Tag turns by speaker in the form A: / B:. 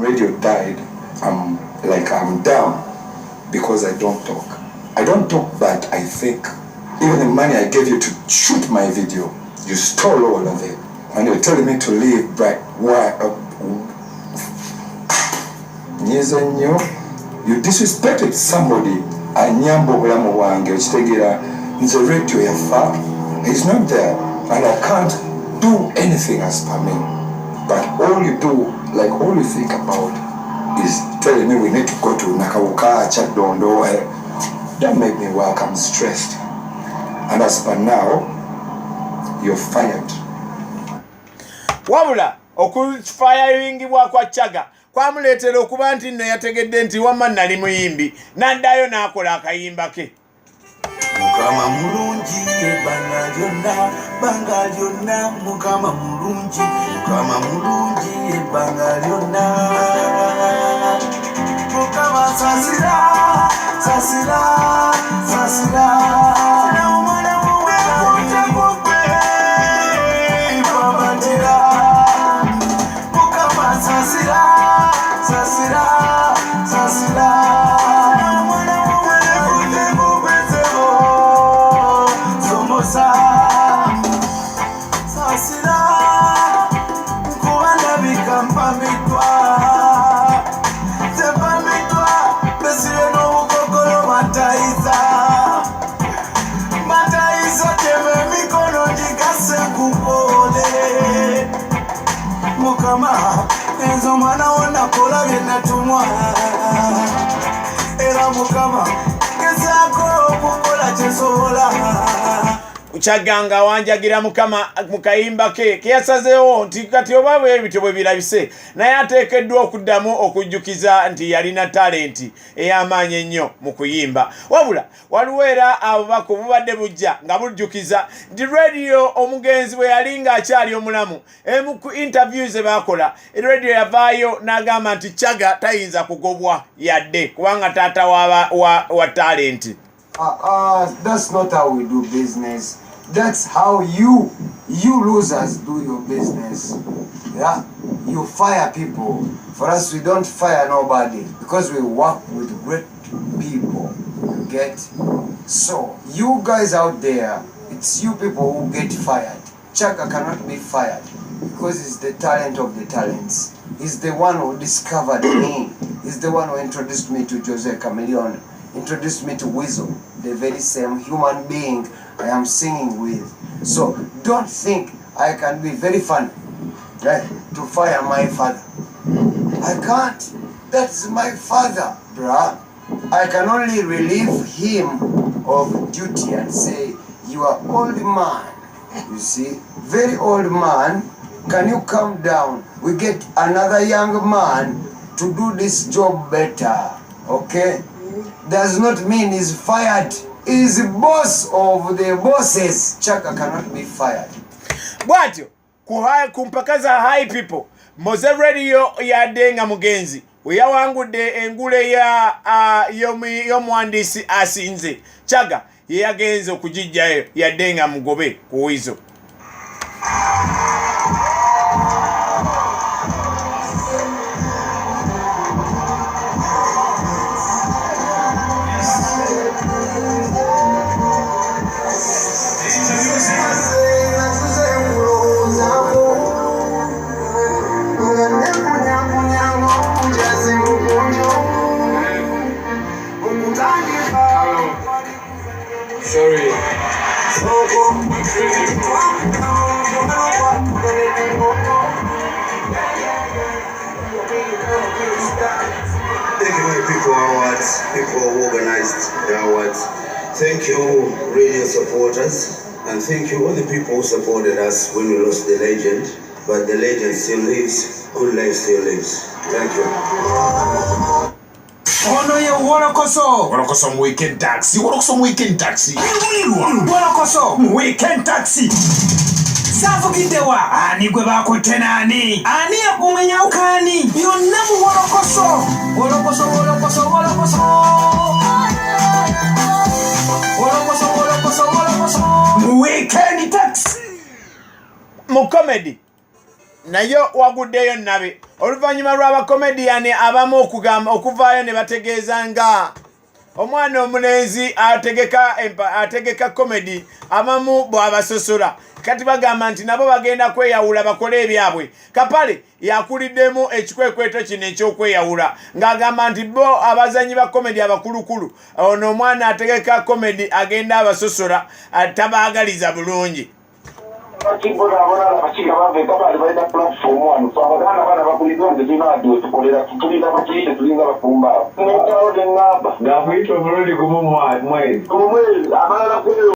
A: radio died, I'm down because I don't talk. I don't talk, but I think even the money I gave you to shoot my video, you stole all of it. And you're telling me to leave, but why? You disrespected somebody. Anyambo bulamu wange okitegera nze radio yafa. He's not there, and I can't do anything as per me. But all you do, like all you think about, is telling me we need to go to Nakawuka, Chadondo. That make me work. I'm stressed. And as per now, you're fired.
B: Wabula okufiringibwa kwa Chaga kwamuleetera okuba nti nno yategedde nti wamma nali muyimbi n'addayo n'akola akayimba ke.
C: Mukama mulungi ebbanga lyonna Mukama mulungi ebbanga lyonna Mukama sasira Mukama enzo mwana wona kola byenatumwa era Mukama gezaako okukola kyesobola.
B: Chaganga wanjagira Mukama mukayimba ke yasazeewo nti kati oba bwebityo bwe birabise naye ateekeddwa okuddamu okujjukiza nti yalina talenti ey'amaanyi ennyo mu kuyimba. Wabula waliwo era abubaka obubadde bujja nga bujjukiza nti radio omugenzi bwe yali ng'akyali omulamu emu ku interviews ze baakola radio yavaayo n'agamba nti Chaga tayinza kugobwa yadde kubanga taata wa talenti.
D: That's not how we do business. That's how you losers do your business. Yeah, you fire people. For us, we don't fire nobody because we work with great people. You get? So you guys out there, it's you people who get fired. Chaga cannot be fired because he's the talent of the talents. He's the one who discovered me. He's the one who introduced me to Jose Chameleone. Introduced me to Weasel, the very same human being I am singing with. So don't think I can be very funny, right, to fire my father. I can't. That's my father, bruh. I can only relieve him of duty and say, you are old man. You see, very old man, can you come down? We get another young man to do this job better, okay? Does not mean he's fired. He's the boss of the bosses. Chaga cannot be fired.
B: Bwatyo kumpakaza high people Moze Radio yadde nga mugenzi weyawangudde engule ya y'omuwandiisi asinze Chaga ye yagenze okugijjayo yadde nga mugobe ku Weasel.
A: Sorry.
C: Thank you, people awards, people organized the awards. Thank you, radio supporters, and thank you all the people who supported us when we lost the legend. But the legend still lives. Good life still lives. Thank you.
D: Ono ye
B: Wolokoso mu weekend taxi. Wolokoso mu weekend taxi.
D: Wolokoso mu weekend taxi. Savugidewa ani gwe bakotte nani? Ani yakumenya ukani? Yonna mu Wolokoso. Wolokoso. Mu weekend taxi.
B: Mu comedy nayo waguddeyo nabe oluvannyuma lw'abakomediyani abamu okuvaayo ne bategeeza nga omwana omulenzi ategeka komedi abamu bw'abasosola kati bagamba nti nabo bagenda kweyawula bakole ebyabwe. Kapale yakuliddemu ekikwekweto kino ekyokweyawula ng'agamba nti bo abazanyi ba komedi abakulukulu ono omwana ategeka komedi agenda abasosola tabaagaliza bulungi.